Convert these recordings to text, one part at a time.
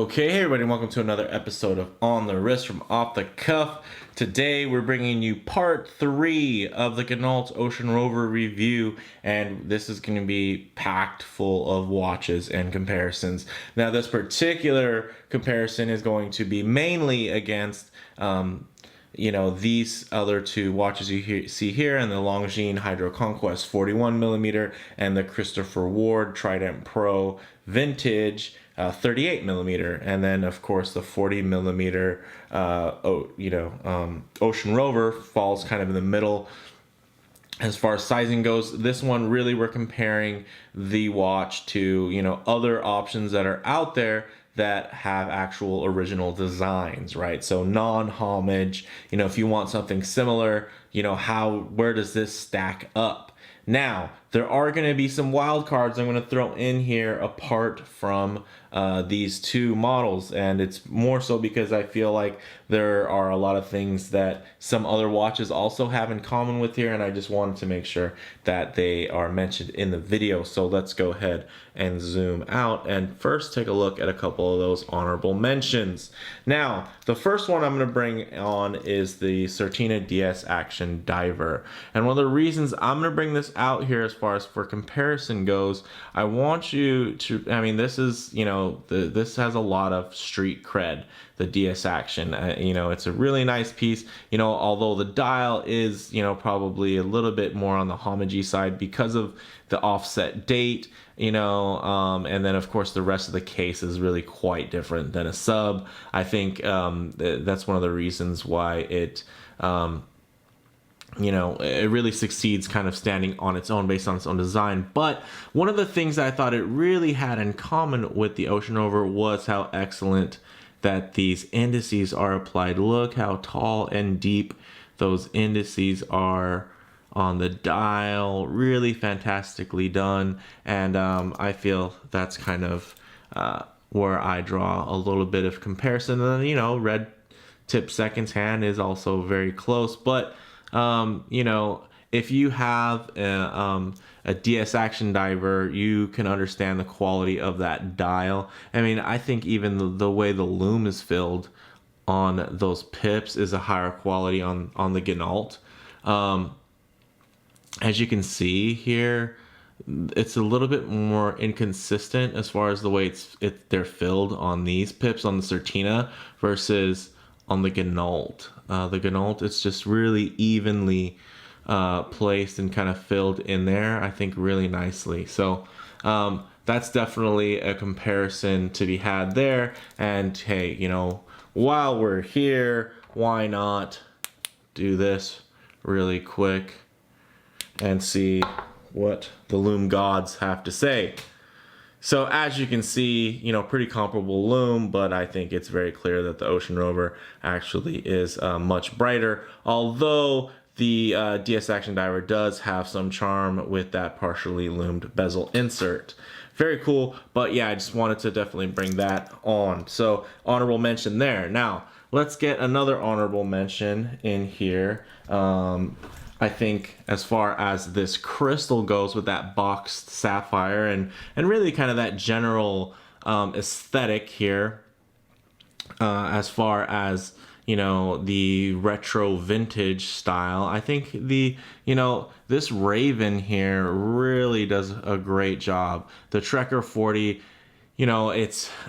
Okay, hey everybody, welcome to another episode of On the Wrist from Off the Cuff. Today we're bringing you part 3 of the Ginault Ocean Rover review, and this is going to be packed full of watches and comparisons. Now this particular comparison is going to be mainly against these other two watches you see here, and the Longines HydroConquest 41mm and the Christopher Ward Trident Pro Vintage 38mm, and then of course the 40mm Ocean Rover falls kind of in the middle. As far as sizing goes, this one really we're comparing the watch to other options that are out there that have actual original designs, right? So non-homage, if you want something similar, where does this stack up? Now, there are going to be some wild cards I'm going to throw in here apart from these two models, and it's more so because I feel like there are a lot of things that some other watches also have in common with here, and I just wanted to make sure that they are mentioned in the video. So let's go ahead and zoom out and first take a look at a couple of those honorable mentions. Now, the first one I'm going to bring on is the Certina DS Action Diver, and one of the reasons I'm going to bring this out here as far as for comparison goes, I want you to, this is, this has a lot of street cred, the DS Action. It's a really nice piece, although the dial is, probably a little bit more on the homage side because of the offset date, and then of course the rest of the case is really quite different than a sub. I think that's one of the reasons why it it really succeeds kind of standing on its own based on its own design. But one of the things that I thought it really had in common with the Ocean Rover was how excellent that these indices are applied. Look how tall and deep those indices are on the dial. Really fantastically done. And I feel that's kind of where I draw a little bit of comparison. And then, red tip seconds hand is also very close. But if you have a DS Action Diver, you can understand the quality of that dial. I think even the way the lume is filled on those pips is a higher quality on the Ginault. As you can see here, it's a little bit more inconsistent as far as the way they're filled on these pips on the Certina versus on the Ginault. The Ginault, it's just really evenly placed and kind of filled in there, I think, really nicely. So that's definitely a comparison to be had there. And hey, while we're here, why not do this really quick and see what the lume gods have to say. So as you can see, pretty comparable lume, but I think it's very clear that the Ocean Rover actually is much brighter, although the DS Action Diver does have some charm with that partially lumed bezel insert. Very cool, but yeah, I just wanted to definitely bring that on. So honorable mention there. Now, let's get another honorable mention in here. I think as far as this crystal goes with that boxed sapphire and really kind of that general aesthetic here, as far as the retro vintage style, I think this Raven here really does a great job. The Trekker 40,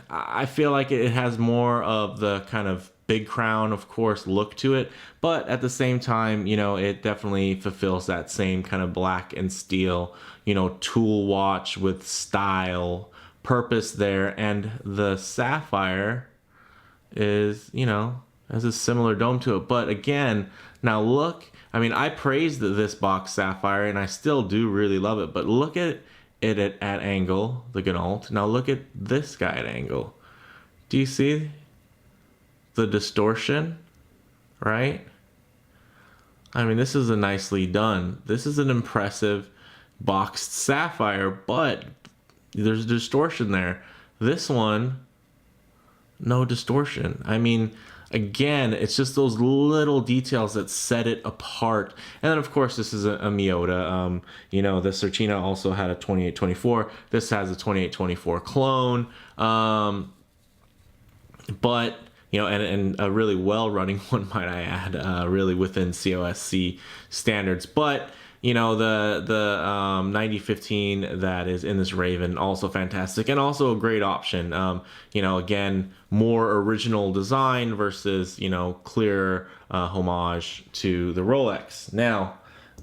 I feel like it has more of the kind of big crown, of course, look to it, but at the same time, it definitely fulfills that same kind of black and steel, tool watch with style, purpose there. And the sapphire is, has a similar dome to it. But again, now look, I praised this box sapphire and I still do really love it, but look at it at angle, the Ginault. Now look at this guy at angle. Do you see the distortion, right? This is a nicely done. This is an impressive boxed sapphire, but there's distortion there. This one, no distortion. Again, it's just those little details that set it apart. And then of course this is a Miyota. The Certina also had a 2824. This has a 2824 clone. but you know, and a really well running one, might I add, really within COSC standards. But you know, the 9015 that is in this Raven, also fantastic, and also a great option. You know, again, more original design versus, you know, clear homage to the Rolex. Now,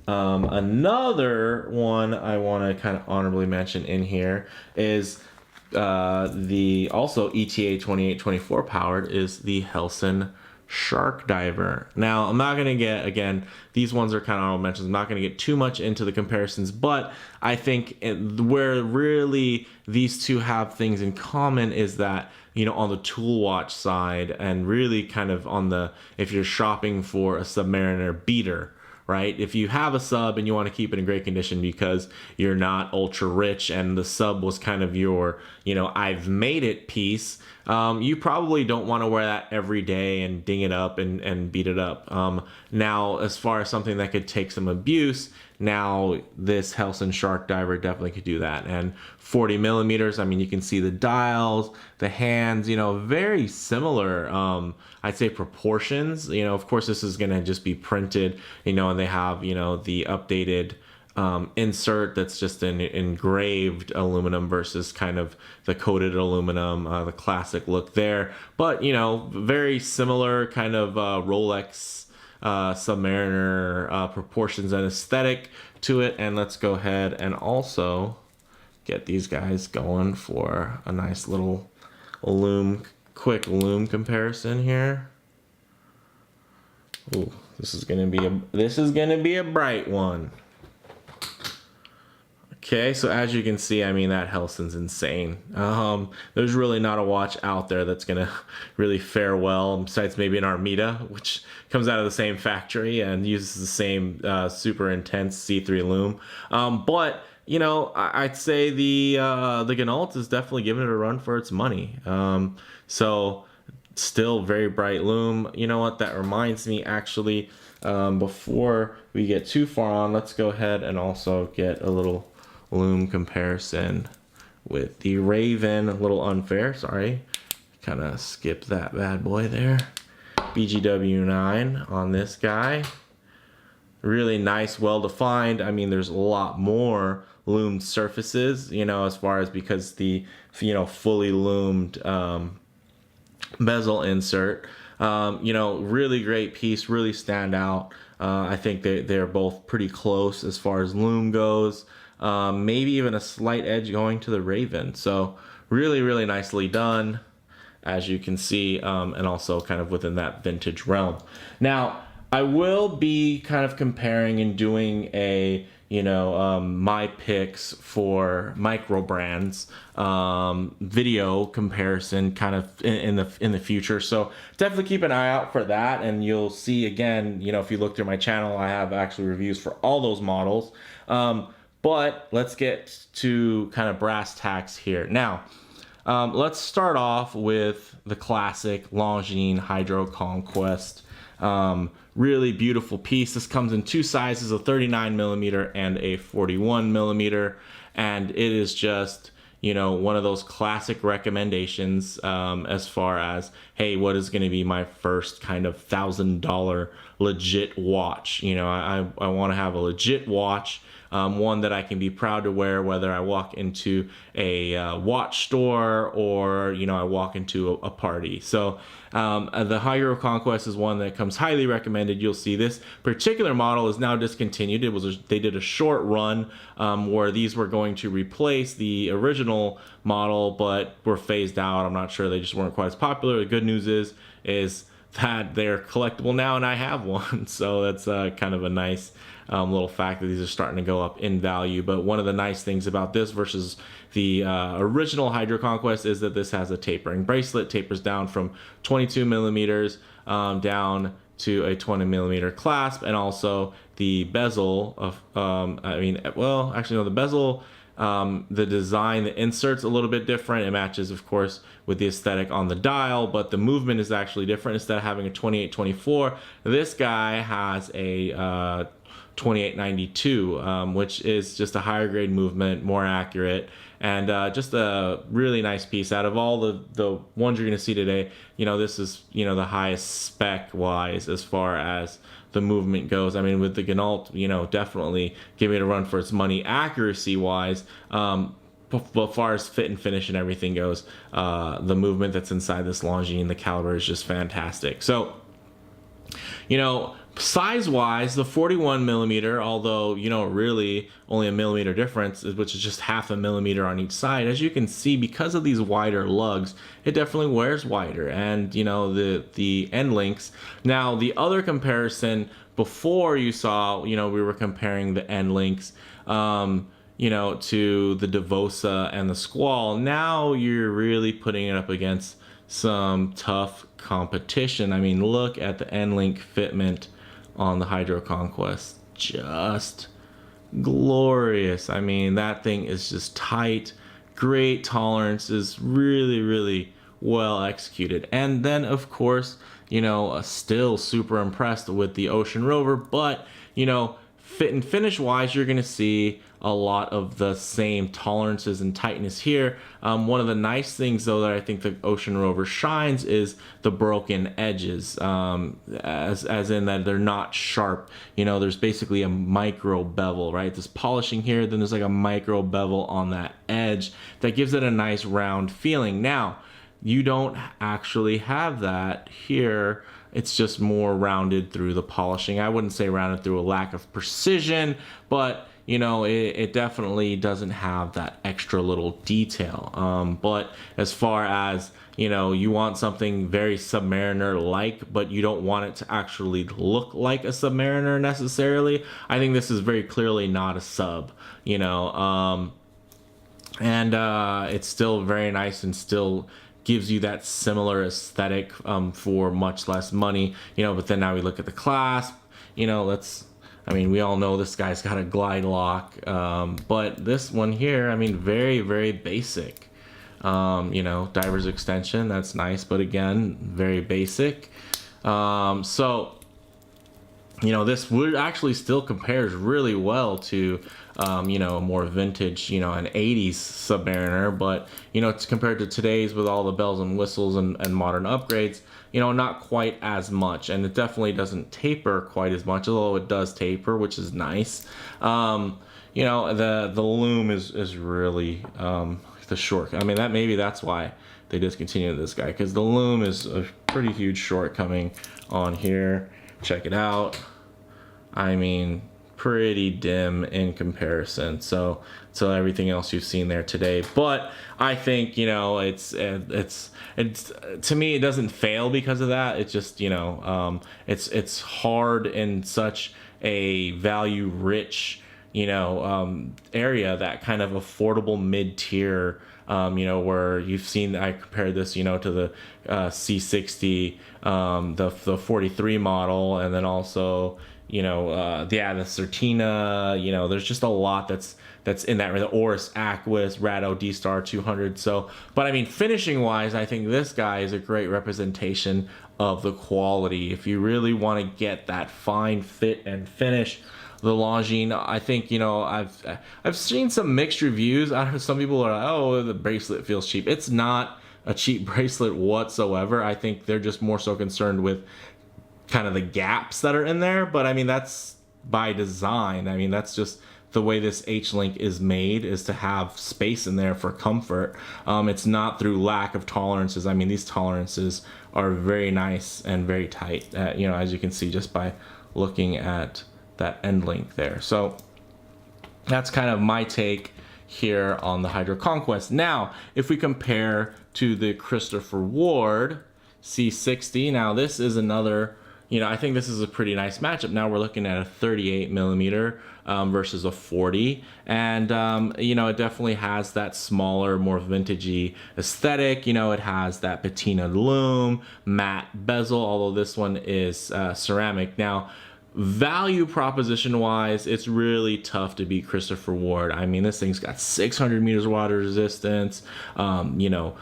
another one I want to kind of honorably mention in here is the also ETA 2824 powered is the Helson Shark Diver. Now, I'm not going to get, again, these ones are kind of honorable mentions. I'm not going to get too much into the comparisons, but I think where really these two have things in common is that, you know, on the tool watch side, and really kind of on the, if you're shopping for a Submariner beater, right? If you have a sub and you want to keep it in great condition because you're not ultra rich and the sub was kind of your, you know, I've made it piece, you probably don't want to wear that every day and ding it up and beat it up. Now, as far as something that could take some abuse, now this Helson Shark Diver definitely could do that. And 40 millimeters, I mean, you can see the dials, the hands, you know, very similar, I'd say proportions. You know, of course, this is going to just be printed, you know, and they have, you know, the updated insert that's just an engraved aluminum versus kind of the coated aluminum, the classic look there. But, you know, very similar kind of Rolex Submariner proportions and aesthetic to it. And let's go ahead and also get these guys going for a nice little quick lume comparison here. Ooh, this is gonna be a bright one. Okay, so as you can see, I mean, that Helson's insane. There's really not a watch out there that's gonna really fare well, besides maybe an Armida, which comes out of the same factory and uses the same super intense C3 lume. But you know, I'd say the Ginault is definitely giving it a run for its money. So still very bright lume. You know what? That reminds me, actually, before we get too far on, let's go ahead and also get a little lume comparison with the Raven. A little unfair, sorry. Kind of skip that bad boy there. BGW9 on this guy. Really nice, well defined. I mean, there's a lot more lumed surfaces, you know, as far as, because the, you know, fully lumed bezel insert, you know, really great piece, really stand out. I think they're both pretty close as far as lume goes. Maybe even a slight edge going to the Raven. So really, really nicely done, as you can see, and also kind of within that vintage realm. Now, I will be kind of comparing and doing a, you know, my picks for micro brands video comparison kind of in the future. So definitely keep an eye out for that, and you'll see, again, you know, if you look through my channel, I have actually reviews for all those models. But let's get to kind of brass tacks here. Now, let's start off with the classic Longines HydroConquest. Really beautiful piece. This comes in two sizes, a 39 millimeter and a 41 millimeter, and it is just, you know, one of those classic recommendations as far as, hey, what is going to be my first kind of $1,000 legit watch? You know, I want to have a legit watch. One that I can be proud to wear, whether I walk into a watch store or, you know, I walk into a party. So the HydroConquest is one that comes highly recommended. You'll see this particular model is now discontinued. They did a short run where these were going to replace the original model, but were phased out. I'm not sure, they just weren't quite as popular. The good news is that they're collectible now, and I have one. So that's kind of a nice little fact that these are starting to go up in value. But one of the nice things about this versus the original HydroConquest is that this has a tapering bracelet, tapers down from 22 millimeters down to a 20 millimeter clasp, and also the bezel of, the bezel, the design, the insert's a little bit different. It matches, of course, with the aesthetic on the dial, but the movement is actually different. Instead of having a 28-24, this guy has a 2892, which is just a higher grade movement, more accurate, and just a really nice piece. Out of all the ones you're going to see today, this is, the highest spec wise as far as the movement goes. I mean, with the Ginault, definitely giving it a run for its money accuracy wise. As far as fit and finish and everything goes, the movement that's inside this Longines, the caliber is just fantastic. So, size wise, the 41 millimeter, although, really only a millimeter difference, which is just half a millimeter on each side, as you can see, because of these wider lugs, it definitely wears wider. And, the end links. Now, the other comparison before you saw, we were comparing the end links, to the DeVoe Sir and the Squall. Now you're really putting it up against some tough competition. I mean, look at the end link fitment on the HydroConquest. Just glorious. I mean, that thing is just tight, great tolerances, really, really well executed. And then, of course, still super impressed with the Ocean Rover, but, fit and finish wise, you're going to see a lot of the same tolerances and tightness here. One of the nice things, though, that I think the Ocean Rover shines is the broken edges, as in that they're not sharp. There's basically a micro bevel, right? This polishing here, then there's like a micro bevel on that edge that gives it a nice round feeling. Now, you don't actually have that here. It's just more rounded through the polishing. I wouldn't say rounded through a lack of precision, but it definitely doesn't have that extra little detail. But as far as, you want something very Submariner-like, but you don't want it to actually look like a Submariner necessarily, I think this is very clearly not a sub, and it's still very nice and still gives you that similar aesthetic for much less money, but then now we look at the clasp, we all know this guy's got a glide lock, but this one here, very, very basic. Diver's extension, that's nice, but again, very basic. This would actually still compares really well to, a more vintage, an 80s Submariner, but, it's compared to today's with all the bells and whistles and modern upgrades, not quite as much. And it definitely doesn't taper quite as much, although it does taper, which is nice. The Lume is really, the short. Maybe that's why they discontinued this guy, because the Lume is a pretty huge shortcoming on here. Check it out. Pretty dim in comparison. So everything else you've seen there today. But I think, it's to me, it doesn't fail because of that. It's just, it's hard in such a value rich, area, that kind of affordable mid-tier, where you've seen, I compared this, to the C60, the 43 model, and then also, the Certina, there's just a lot that's in that, the Oris Aquis, Rado D-Star 200. So, but finishing wise, I think this guy is a great representation of the quality. If you really want to get that fine fit and finish, the Longines, I think, I've seen some mixed reviews. Some people are like, oh, the bracelet feels cheap. It's not a cheap bracelet whatsoever. I think they're just more so concerned with kind of the gaps that are in there, but that's by design. That's just the way this H-Link is made, is to have space in there for comfort. It's not through lack of tolerances. These tolerances are very nice and very tight, as you can see just by looking at that end link there. So that's kind of my take here on the HydroConquest. Now, if we compare to the Christopher Ward C60, now this is another, I think this is a pretty nice matchup. Now we're looking at a 38 millimeter versus a 40, and it definitely has that smaller, more vintagey aesthetic. It has that patina lume, matte bezel, although this one is ceramic. Now, value proposition wise, it's really tough to beat Christopher Ward. I mean, this thing's got 600 meters water resistance. You know,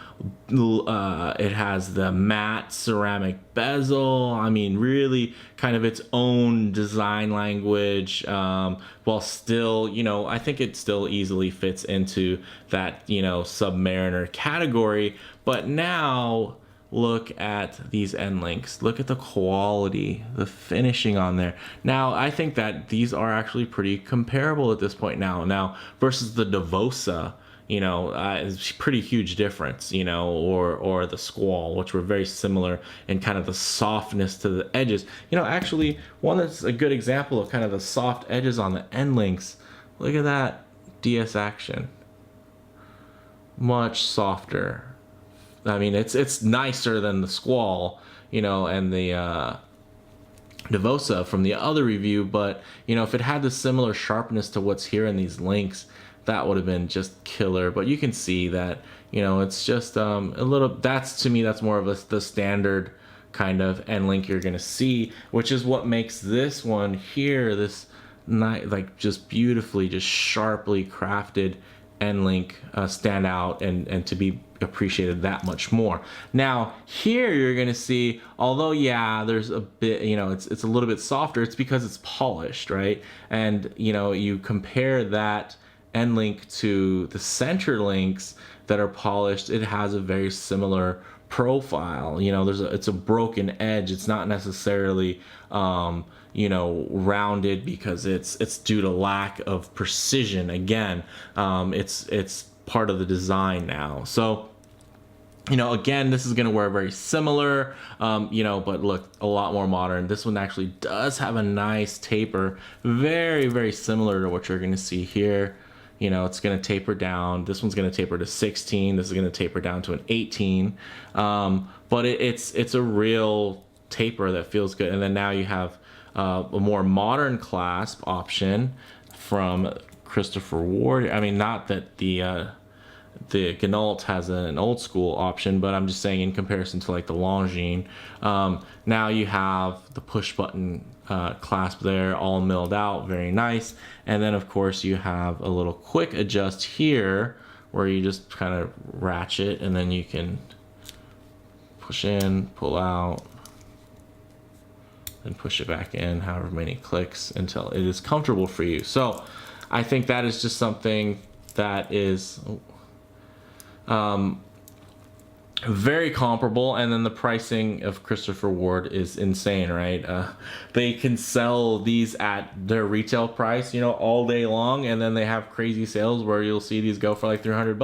it has the matte ceramic bezel. I mean, really kind of its own design language, while still, you know, I think it still easily fits into that, you know, Submariner category. But now look at these end links. Look at the quality, the finishing on there. Now, I think that these are actually pretty comparable at this point now versus the DeVoe Sir, you know, it's pretty huge difference, you know, or the Squall, which were very similar in kind of the softness to the edges. You know, actually, one that's a good example of kind of the soft edges on the end links. Look at that DS Action. Much softer. I mean, it's nicer than the Squall, you know, and the DeVoe Sir from the other review, but, you know, if it had the similar sharpness to what's here in these links, that would have been just killer. But you can see that, you know, it's just a little, that's, to me, that's more of the standard kind of end link you're going to see, which is what makes this one here, this like just beautifully, just sharply crafted end link stand out and to be appreciated that much more. Now here you're gonna see, although yeah, there's a bit, you know, it's a little bit softer, it's because it's polished, right? And you know, you compare that end link to the center links that are polished, it has a very similar profile. You know, it's a broken edge. It's not necessarily you know, rounded because it's due to lack of precision. Again, it's part of the design now. So, you know, again, this is going to wear very similar, you know, but look, a lot more modern. This one actually does have a nice taper, very, very similar to what you're going to see here. You know, it's going to taper down. This one's going to taper to 16. This is going to taper down to an 18. But it's a real taper that feels good. And then now you have a more modern clasp option from Christopher Ward. I mean, not that the Ginault has an old school option, but I'm just saying in comparison to like the Longines, now you have the push button clasp there, all milled out, very nice. And then of course you have a little quick adjust here where you just kind of ratchet and then you can push in, pull out, and push it back in however many clicks until it is comfortable for you. So I think that is just something that is very comparable. And then the pricing of Christopher Ward is insane, right? They can sell these at their retail price, you know, all day long, and then they have crazy sales where you'll see these go for like $300,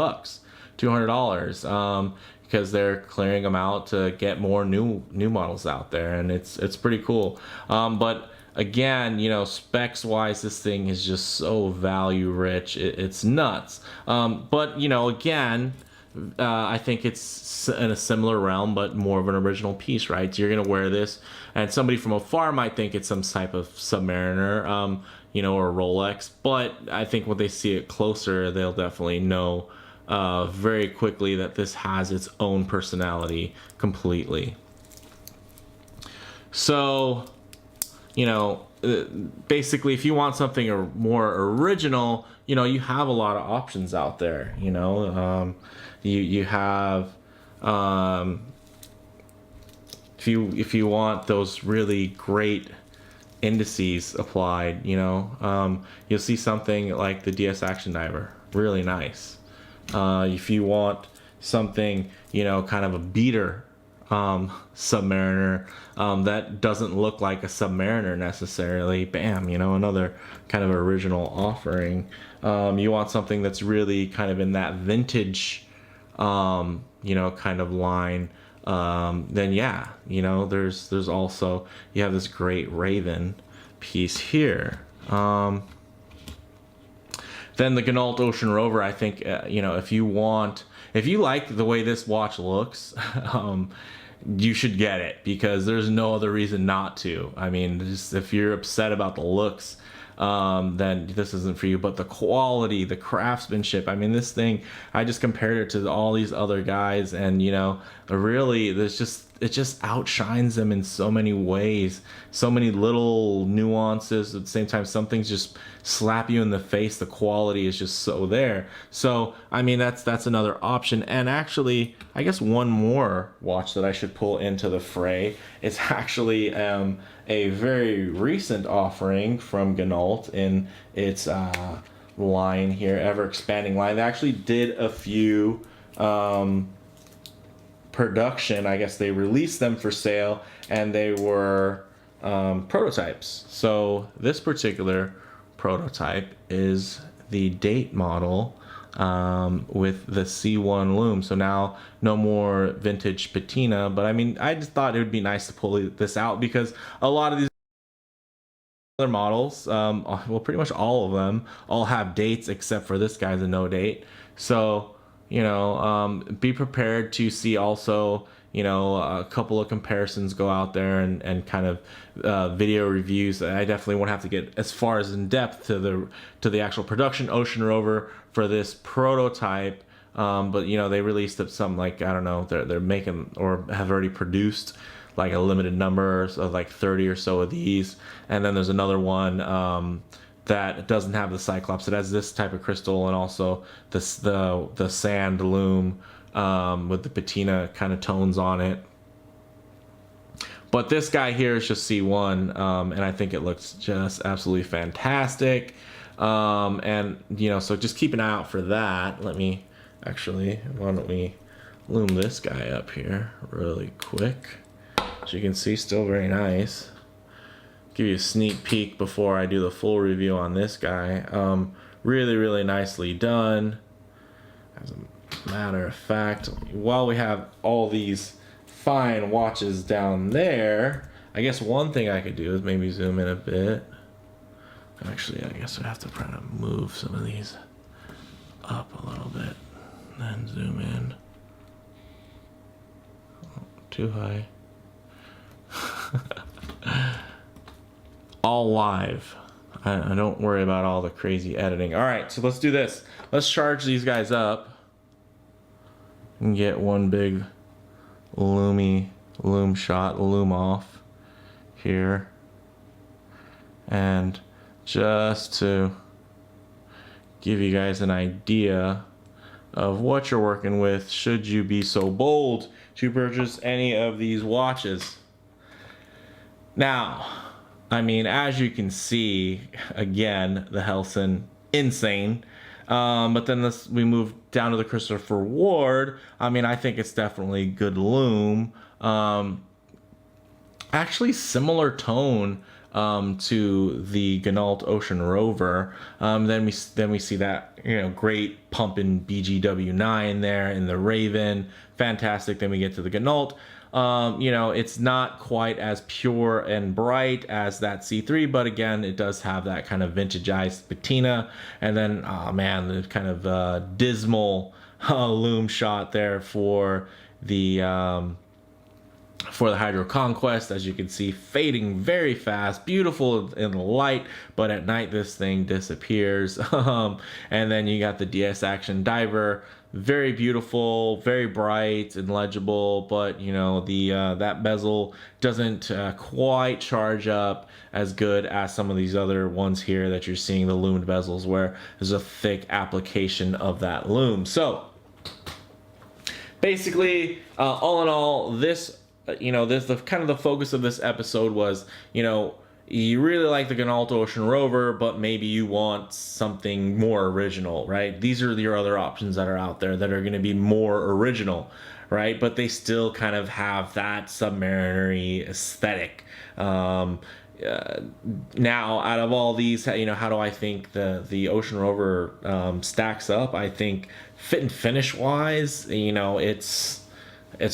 $200, because they're clearing them out to get more new models out there, and it's pretty cool. But again, you know, specs wise, this thing is just so value rich, it's nuts. But you know, again, I think it's in a similar realm, but more of an original piece, right? So you're gonna wear this, and somebody from afar might think it's some type of Submariner, you know, or Rolex. But I think when they see it closer, they'll definitely know very quickly that this has its own personality completely. So, you know, basically, if you want something more original, you know, you have a lot of options out there. You know, you have if you want those really great indices applied, you know, you'll see something like the DS Action Diver, really nice. If you want something, you know, kind of a beater Submariner that doesn't look like a Submariner necessarily, bam, you know, another kind of original offering. You want something that's really kind of in that vintage, you know, kind of line, then yeah, you know, there's also, you have this great Raven piece here. Then the Ginault Ocean Rover, I think, you know, if you like the way this watch looks, you should get it, because there's no other reason not to. I mean, just if you're upset about the looks, then this isn't for you. But the quality, the craftsmanship, I mean, this thing, I just compared it to all these other guys, and you know, really, there's just, just outshines them in so many ways, so many little nuances. At the same time, some things just slap you in the face. The quality is just so there. So I mean, that's another option. And actually, I guess one more watch that I should pull into the fray is actually a very recent offering from Ginault in its line here, ever expanding line. They actually did a few production, I guess they released them for sale, and they were prototypes. So this particular prototype is the date model with the C1 lume. So now no more vintage patina, but I mean, I just thought it would be nice to pull this out because a lot of these other models, well, pretty much all of them all have dates except for this guy's a no date. So you know, be prepared to see also, you know, a couple of comparisons go out there and kind of video reviews. I definitely won't have to get as far as in depth to the actual production Ocean Rover for this prototype. But you know, they released some, like, I don't know, they're making or have already produced like a limited number of like 30 or so of these, and then there's another one that doesn't have the Cyclops. It has this type of crystal and also the sand lume with the patina kind of tones on it. But this guy here is just C1, and I think it looks just absolutely fantastic. And you know, so just keep an eye out for that. Let me actually, why don't we lume this guy up here really quick? As you can see, still very nice. Give you a sneak peek before I do the full review on this guy. Really nicely done. As a matter of fact, while we have all these fine watches down there, I guess one thing I could do is maybe zoom in a bit. Actually, I guess I have to try to move some of these up a little bit, then zoom in. Oh, too high. All live. I don't worry about all the crazy editing. All right, so let's do this. Let's charge these guys up and get one big lume shot, lume off here. And just to give you guys an idea of what you're working with, should you be so bold to purchase any of these watches. Now, I mean, as you can see, again, the Helson, insane. But then we move down to the Christopher Ward. I mean, I think it's definitely good lume. Actually, similar tone to the Ginault Ocean Rover. Then we see that, you know, great pumping BGW9 there in the Raven, fantastic. Then we get to the Ginault. You know, it's not quite as pure and bright as that C3, but again, it does have that kind of vintageized patina. And then, oh man, the kind of dismal Lume Shot there for the HydroConquest, as you can see, fading very fast, beautiful in the light, but at night this thing disappears. And then you got the DS Action Diver, very beautiful, very bright and legible, but you know, the that bezel doesn't quite charge up as good as some of these other ones here that you're seeing, the lumed bezels, where there's a thick application of that lume. So basically, all in all, this, you know, this, the kind of the focus of this episode was, you know, you really like the Ginault Ocean Rover, but maybe you want something more original, right? These are your other options that are out there that are going to be more original, right? But they still kind of have that Submariner-y aesthetic. Now, out of all these, you know, how do I think the Ocean Rover stacks up? I think fit and finish wise, you know, it's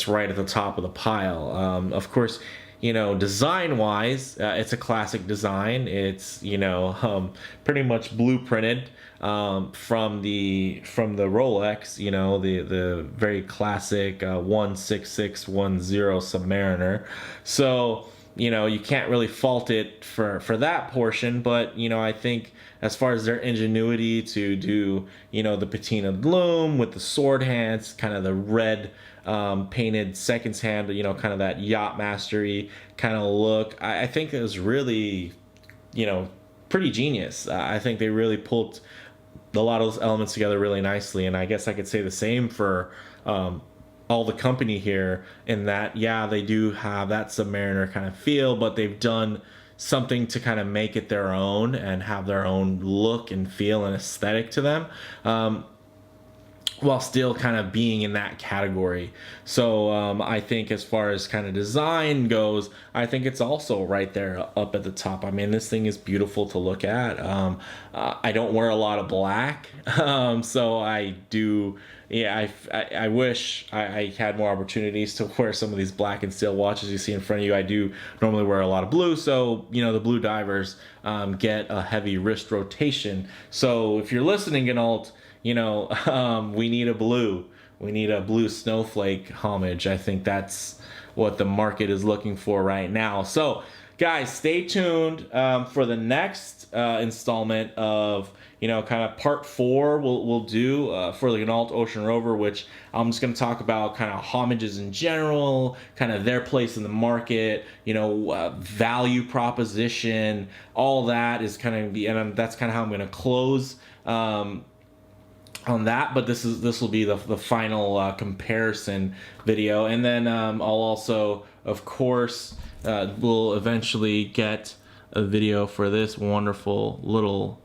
right at the top of the pile. Of course, you know, design wise, it's a classic design. It's, you know, pretty much blueprinted from the Rolex, you know, the very classic 16610 Submariner. So you know, you can't really fault it for that portion. But you know, I think as far as their ingenuity to do, you know, the patina Lume with the sword hands, kind of the red painted seconds hand, you know, kind of that yacht mastery kind of look, I think it was really, you know, pretty genius. I think they really pulled a lot of those elements together really nicely, and I guess I could say the same for all the company here, in that, yeah, they do have that Submariner kind of feel, but they've done something to kind of make it their own and have their own look and feel and aesthetic to them, while still kind of being in that category. So I think as far as kind of design goes, I think it's also right there up at the top. I mean, this thing is beautiful to look at. I don't wear a lot of black, so I do, yeah, I wish I had more opportunities to wear some of these black and steel watches you see in front of you. I do normally wear a lot of blue, so you know, the blue divers get a heavy wrist rotation. So if you're listening, Ginault, you know, we need a blue. We need a blue snowflake homage. I think that's what the market is looking for right now. So, guys, stay tuned for the next installment of, you know, kind of part 4 we'll do for the Ginault Ocean Rover, which I'm just going to talk about kind of homages in general, kind of their place in the market, you know, value proposition, all that is kind of the, and that's kind of how I'm going to close on that. But this will be the final comparison video, and then I'll also, of course, we'll eventually get a video for this wonderful little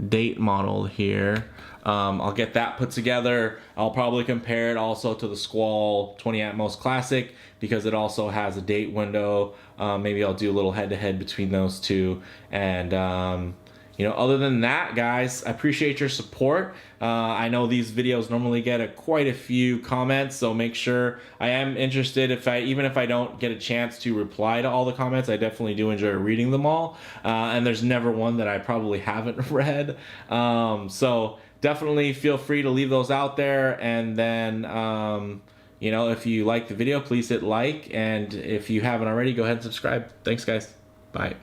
date model here. I'll get that put together. I'll probably compare it also to the Squall 20 Atmos Classic, because it also has a date window. Maybe I'll do a little head-to-head between those two. And you know, other than that, guys, I appreciate your support. I know these videos normally get quite a few comments, so make sure, I am interested, even if I don't get a chance to reply to all the comments, I definitely do enjoy reading them all. And there's never one that I probably haven't read. So definitely feel free to leave those out there. And then, you know, if you like the video, please hit like. And if you haven't already, go ahead and subscribe. Thanks, guys. Bye.